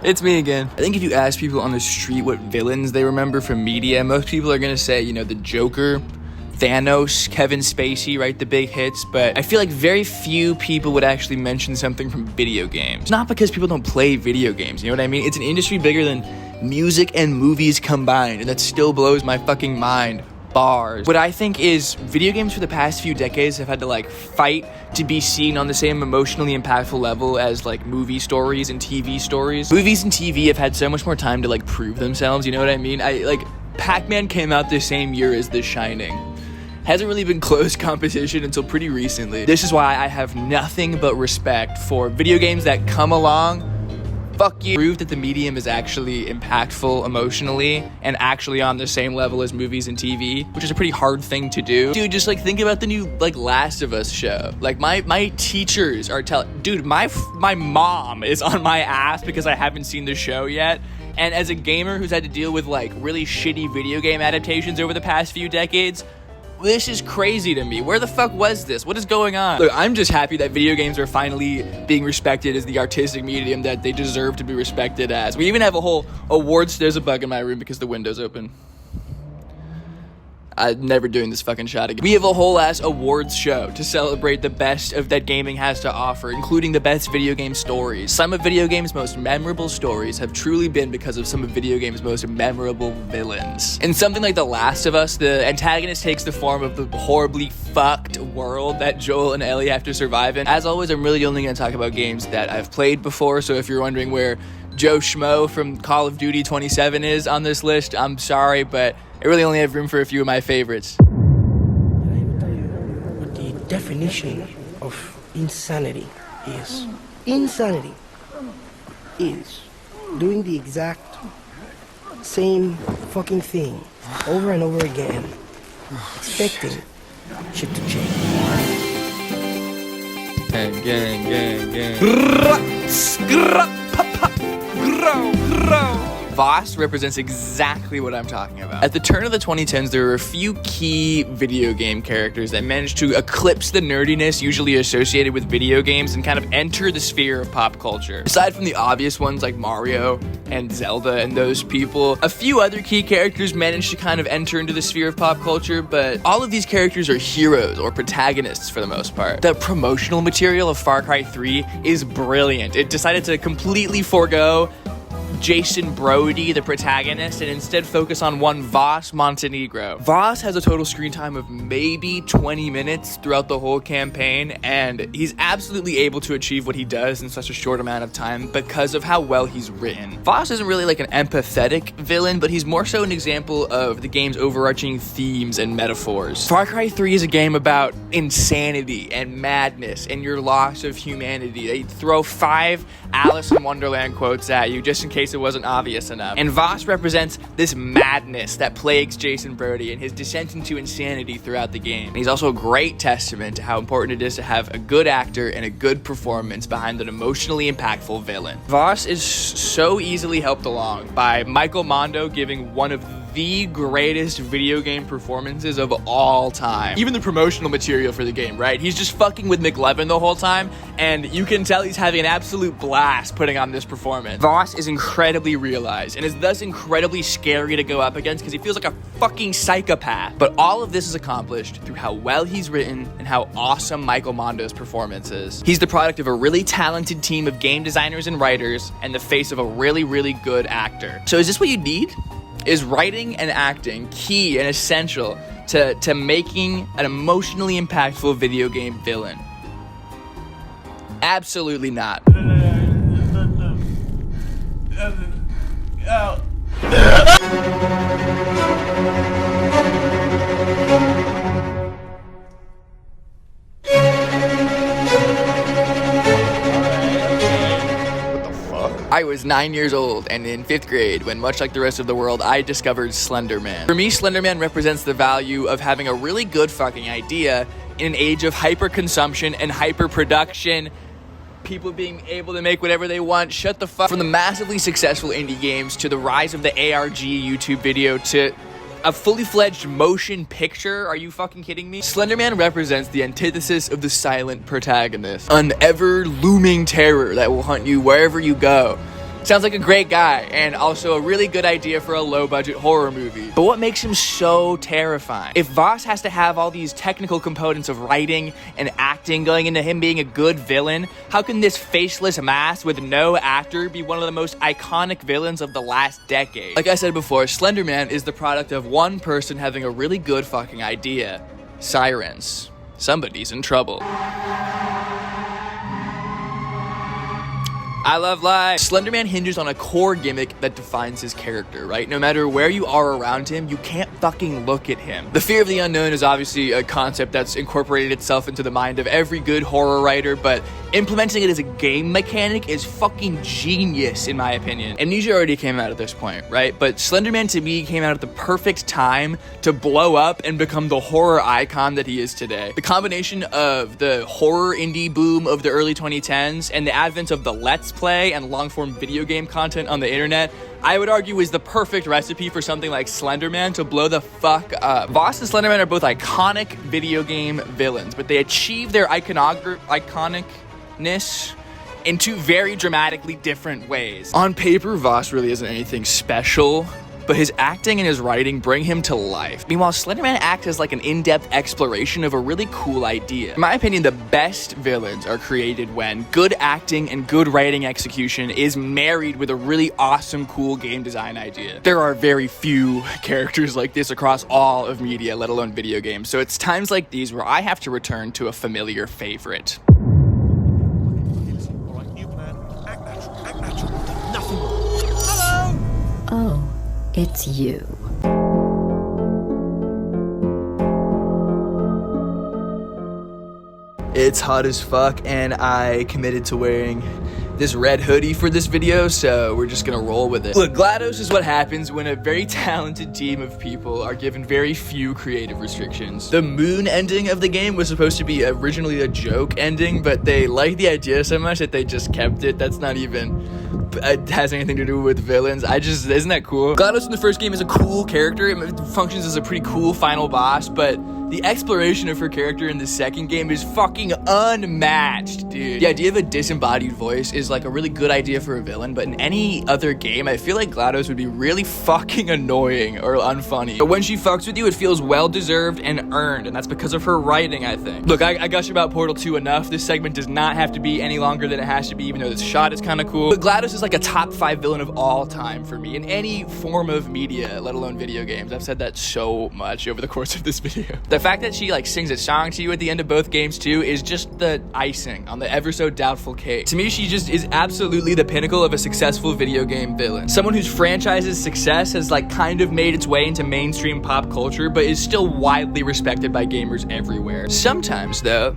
It's me again. I think if you ask people on the street what villains they remember from media, most people are gonna say, you know, the Joker, Thanos, Kevin Spacey, right? The big hits. But I feel like very few people would actually mention something from video games. Not because people don't play video games, you know what I mean? It's an industry bigger than music and movies combined, and that still blows my fucking mind. Bars. What I think is video games for the past few decades have had to like fight to be seen on the same emotionally impactful level as like movie stories and TV stories. Movies and TV have had so much more time to like prove themselves, you know what I mean? Pac-Man came out the same year as The Shining. Hasn't really been close competition until pretty recently. This is why I have nothing but respect for video games that come along, fuck you, prove that the medium is actually impactful emotionally and actually on the same level as movies and TV, which is a pretty hard thing to do. Dude, just like think about the new like Last of Us show. Like my teachers are dude, my mom is on my ass because I haven't seen the show yet. And as a gamer who's had to deal with like really shitty video game adaptations over the past few decades, this is crazy to me. Where the fuck was this? What is going on? Look, I'm just happy that video games are finally being respected as the artistic medium that they deserve to be respected as. We even have a whole awards. There's a bug in my room because the window's open. I'm never doing this fucking shot again. We have a whole ass awards show to celebrate the best of that gaming has to offer, including the best video game stories. Some of video games' most memorable stories have truly been because of some of video games' most memorable villains. In something like The Last of Us, the antagonist takes the form of the horribly fucked world that Joel and Ellie have to survive in. As always, I'm really only going to talk about games that I've played before, so if you're wondering where Joe Schmo from Call of Duty 27 is on this list, I'm sorry, but I really only have room for a few of my favorites. Can I even tell you what the definition of insanity is? Insanity is doing the exact same fucking thing over and over again, expecting shit to change. Gang. Voss represents exactly what I'm talking about. At the turn of the 2010s, there were a few key video game characters that managed to eclipse the nerdiness usually associated with video games and kind of enter the sphere of pop culture. Aside from the obvious ones like Mario and Zelda and those people, a few other key characters managed to kind of enter into the sphere of pop culture, but all of these characters are heroes or protagonists for the most part. The promotional material of Far Cry 3 is brilliant. It decided to completely forego Jason Brody, the protagonist, and instead focus on one Voss Montenegro. Voss has a total screen time of maybe 20 minutes throughout the whole campaign, and he's absolutely able to achieve what he does in such a short amount of time because of how well he's written. Voss isn't really like an empathetic villain, but he's more so an example of the game's overarching themes and metaphors. Far Cry 3 is a game about insanity and madness and your loss of humanity. They throw 5 Alice in Wonderland quotes at you just in case it wasn't obvious enough. And Voss represents this madness that plagues Jason Brody and his descent into insanity throughout the game. And he's also a great testament to how important it is to have a good actor and a good performance behind an emotionally impactful villain. Voss is so easily helped along by Michael Mondo giving one of the greatest video game performances of all time. Even the promotional material for the game, right? He's just fucking with McLovin the whole time, and you can tell he's having an absolute blast putting on this performance. Voss is incredibly realized, and is thus incredibly scary to go up against because he feels like a fucking psychopath. But all of this is accomplished through how well he's written and how awesome Michael Mondo's performance is. He's the product of a really talented team of game designers and writers, and the face of a really, really good actor. So is this what you need? Is writing and acting key and essential to making an emotionally impactful video game villain? Absolutely not. I was 9 years old and in 5th grade when, much like the rest of the world, I discovered Slender Man. For me, Slender Man represents the value of having a really good fucking idea in an age of hyper-consumption and hyper-production. People being able to make whatever they want. Shut the fuck. From the massively successful indie games to the rise of the ARG YouTube video to a fully fledged motion picture? Are you fucking kidding me? Slender Man represents the antithesis of the silent protagonist. An ever looming terror that will hunt you wherever you go. Sounds like a great guy, and also a really good idea for a low-budget horror movie. But what makes him so terrifying? If Voss has to have all these technical components of writing and acting going into him being a good villain, how can this faceless mask with no actor be one of the most iconic villains of the last decade? Like I said before, Slender Man is the product of one person having a really good fucking idea. Sirens. Somebody's in trouble. I love life. Slender Man hinges on a core gimmick that defines his character, right? No matter where you are around him, you can't fucking look at him. The fear of the unknown is obviously a concept that's incorporated itself into the mind of every good horror writer, but implementing it as a game mechanic is fucking genius, in my opinion. Amnesia already came out at this point, right? But Slender Man, to me, came out at the perfect time to blow up and become the horror icon that he is today. The combination of the horror indie boom of the early 2010s and the advent of the Let's Play and long-form video game content on the internet, I would argue is the perfect recipe for something like Slender Man to blow the fuck up. Voss and Slender Man are both iconic video game villains, but they achieve their iconicness in two very dramatically different ways. On paper, Voss really isn't anything special, but his acting and his writing bring him to life. Meanwhile, Slender Man acts as like an in-depth exploration of a really cool idea. In my opinion, the best villains are created when good acting and good writing execution is married with a really awesome, cool game design idea. There are very few characters like this across all of media, let alone video games, so it's times like these where I have to return to a familiar favorite. Oh, it's you. It's hot as fuck, and I committed to wearing this red hoodie for this video, so we're just gonna roll with it. Look, GLaDOS is what happens when a very talented team of people are given very few creative restrictions. The moon ending of the game was supposed to be originally a joke ending, but they liked the idea so much that they just kept it. That's not even... it has anything to do with villains. Isn't that cool? GLaDOS in the first game is a cool character. It functions as a pretty cool final boss, but the exploration of her character in the second game is fucking unmatched, dude. The idea of a disembodied voice is like a really good idea for a villain, but in any other game, I feel like GLaDOS would be really fucking annoying or unfunny. But when she fucks with you, it feels well-deserved and earned, and that's because of her writing, I think. Look, I gush about Portal 2 enough. This segment does not have to be any longer than it has to be, even though this shot is kind of cool. But GLaDOS is like a top 5 villain of all time for me in any form of media, let alone video games. I've said that so much over the course of this video. The fact that she like sings a song to you at the end of both games too is just the icing on the ever so doubtful cake. To me, she just is absolutely the pinnacle of a successful video game villain. Someone whose franchise's success has like kind of made its way into mainstream pop culture, but is still widely respected by gamers everywhere. Sometimes though,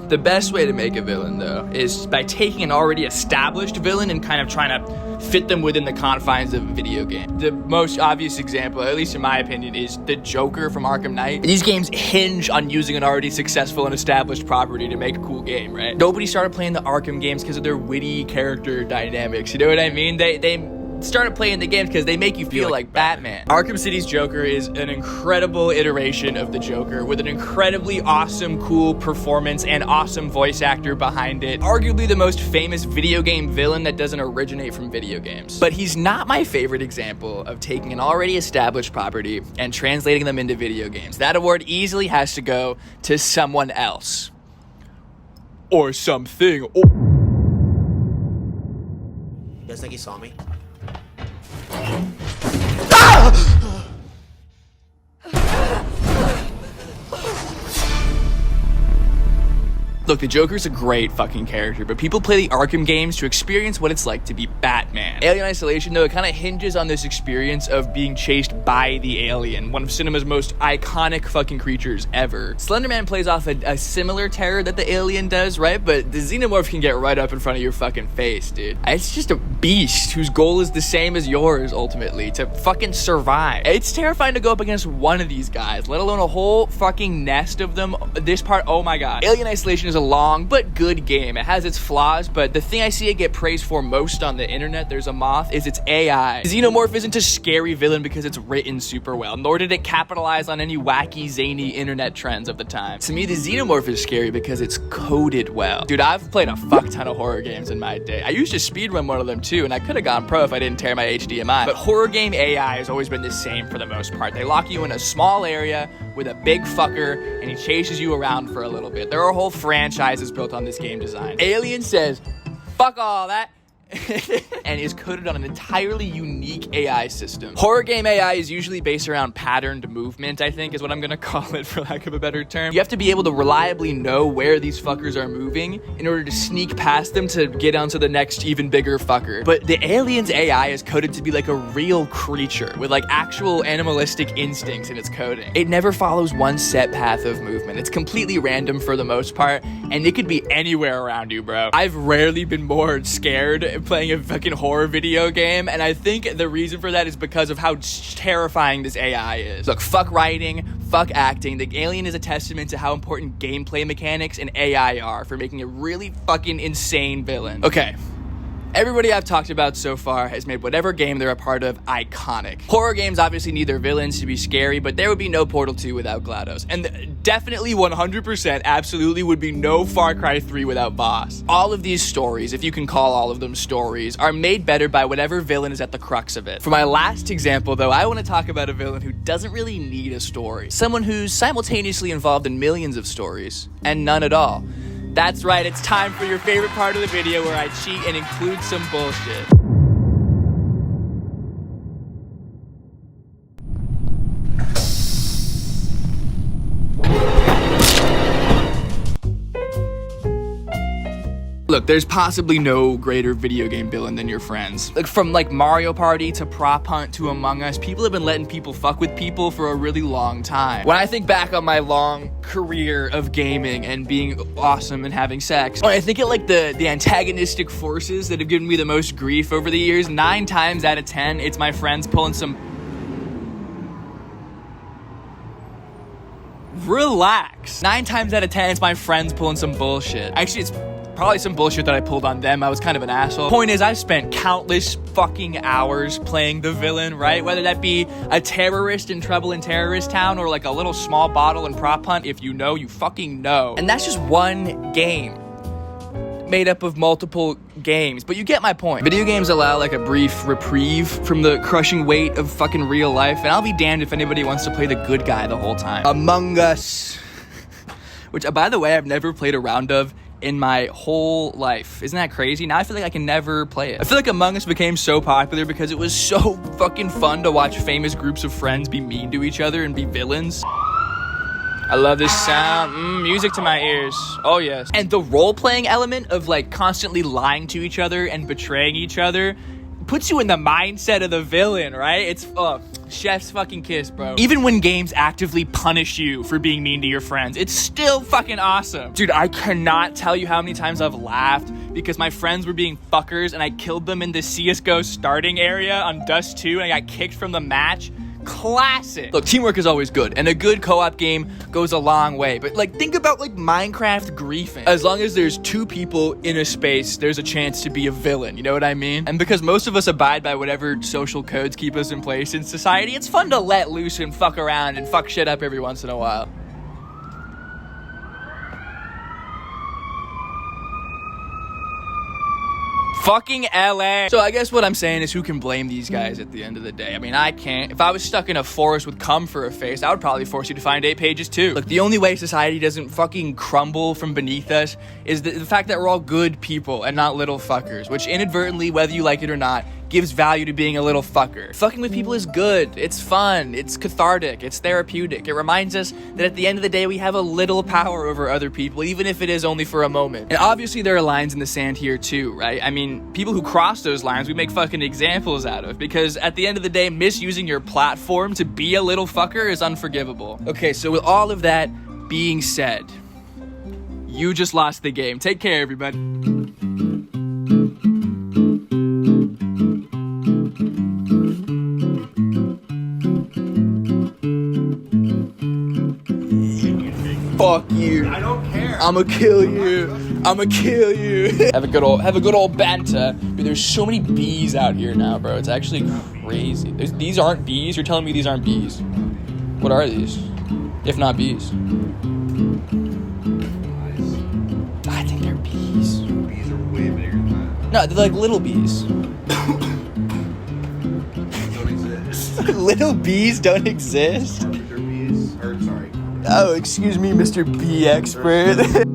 the best way to make a villain, though, is by taking an already established villain and kind of trying to fit them within the confines of a video game. The most obvious example, at least in my opinion, is the Joker from Arkham Knight. These games hinge on using an already successful and established property to make a cool game, right? Nobody started playing the Arkham games because of their witty character dynamics, you know what I mean? They started playing the games because they make you feel like Batman. Arkham City's Joker is an incredible iteration of the Joker with an incredibly awesome, cool performance and awesome voice actor behind it. Arguably the most famous video game villain that doesn't originate from video games. But he's not my favorite example of taking an already established property and translating them into video games. That award easily has to go to someone else. Or something. Just like he saw me. Look, the Joker's a great fucking character, but people play the Arkham games to experience what it's like to be Batman. Alien Isolation, though, it kind of hinges on this experience of being chased by the alien, one of cinema's most iconic fucking creatures ever. Slender Man plays off a similar terror that the alien does, right? But the Xenomorph can get right up in front of your fucking face, dude. It's just a beast whose goal is the same as yours, ultimately, to fucking survive. It's terrifying to go up against one of these guys, let alone a whole fucking nest of them. This part, oh my god. Alien Isolation is is a long but good game. It has its flaws, but the thing I see it get praised for most on the internet, there's a moth, is its AI. Xenomorph isn't a scary villain because it's written super well, nor did it capitalize on any wacky, zany internet trends of the time. To me, the Xenomorph is scary because it's coded well. Dude, I've played a fuck ton of horror games in my day. I used to speedrun one of them too, and I could have gone pro if I didn't tear my HDMI. But horror game AI has always been the same for the most part. They lock you in a small area with a big fucker, and he chases you around for a little bit. There are whole franchises built on this game design. Alien says, fuck all that, and is coded on an entirely unique AI system. Horror game AI is usually based around patterned movement, I think is what I'm gonna call it for lack of a better term. You have to be able to reliably know where these fuckers are moving in order to sneak past them to get onto the next even bigger fucker. But the Alien's AI is coded to be like a real creature with like actual animalistic instincts in its coding. It never follows one set path of movement. It's completely random for the most part, and it could be anywhere around you, bro. I've rarely been more scared playing a fucking horror video game, and I think the reason for that is because of how terrifying this AI is. Look, fuck writing, fuck acting. The Alien is a testament to how important gameplay mechanics and AI are for making a really fucking insane villain. Okay. Everybody I've talked about so far has made whatever game they're a part of iconic. Horror games obviously need their villains to be scary, but there would be no Portal 2 without GLaDOS. And definitely 100% absolutely would be no Far Cry 3 without Boss. All of these stories, if you can call all of them stories, are made better by whatever villain is at the crux of it. For my last example though, I want to talk about a villain who doesn't really need a story. Someone who's simultaneously involved in millions of stories, and none at all. That's right, it's time for your favorite part of the video where I cheat and include some bullshit. Look, there's possibly no greater video game villain than your friends. Like from like Mario Party to Prop Hunt to Among Us, people have been letting people fuck with people for a really long time. When I think back on my long career of gaming and being awesome and having sex, when I think of like the antagonistic forces that have given me the most grief over the years, 9 times out of 10, it's my friends pulling some... Relax. 9 times out of 10, it's my friends pulling some bullshit. Actually, it's probably some bullshit that I pulled on them. I was kind of an asshole. Point is, I've spent countless fucking hours playing the villain, right? Whether that be a terrorist in Trouble in Terrorist Town or like a little small bottle in Prop Hunt. If you know, you fucking know. And that's just one game made up of multiple games, but you get my point. Video games allow like a brief reprieve from the crushing weight of fucking real life, and I'll be damned if anybody wants to play the good guy the whole time. Among Us, which by the way, I've never played a round of in my whole life. Isn't that crazy? Now I feel like I can never play it. I feel like Among Us became so popular because it was so fucking fun to watch famous groups of friends be mean to each other and be villains. I love this sound. Music to my ears. Oh yes. And the role-playing element of like constantly lying to each other and betraying each other puts you in the mindset of the villain, right? It's chef's fucking kiss, bro. Even when games actively punish you for being mean to your friends, it's still fucking awesome. Dude, I cannot tell you how many times I've laughed because my friends were being fuckers and I killed them in the CSGO starting area on Dust 2 and I got kicked from the match. Classic. Look, teamwork is always good, and a good co-op game goes a long way, but like think about like Minecraft griefing. As long as there's 2 people in a space, there's a chance to be a villain, you know what I mean? And because most of us abide by whatever social codes keep us in place in society, it's fun to let loose and fuck around and fuck shit up every once in a while. Fucking LA. So I guess what I'm saying is, who can blame these guys at the end of the day? I mean, I can't. If I was stuck in a forest with cum for a face, I would probably force you to find 8 pages too. Look, the only way society doesn't fucking crumble from beneath us is the fact that we're all good people and not little fuckers, which inadvertently, whether you like it or not, gives value to being a little fucker. Fucking with people is good. It's fun. It's cathartic. It's therapeutic. It reminds us that at the end of the day, we have a little power over other people, even if it is only for a moment. And obviously there are lines in the sand here too, right? I mean, people who cross those lines, we make fucking examples out of, because at the end of the day, misusing your platform to be a little fucker is unforgivable. Okay, so with all of that being said, you just lost the game. Take care, everybody. Fuck you. I don't care. I'ma kill you. I'ma kill you. have a good old banter. Dude, there's so many bees out here now, bro. It's actually crazy. These aren't bees? You're telling me these aren't bees? What are these? If not bees? I think they're bees. Bees are way bigger than that. No, they're like little bees. Don't exist. Little bees don't exist? Carpenter bees. Or, sorry. Oh, excuse me, Mr. Bee expert.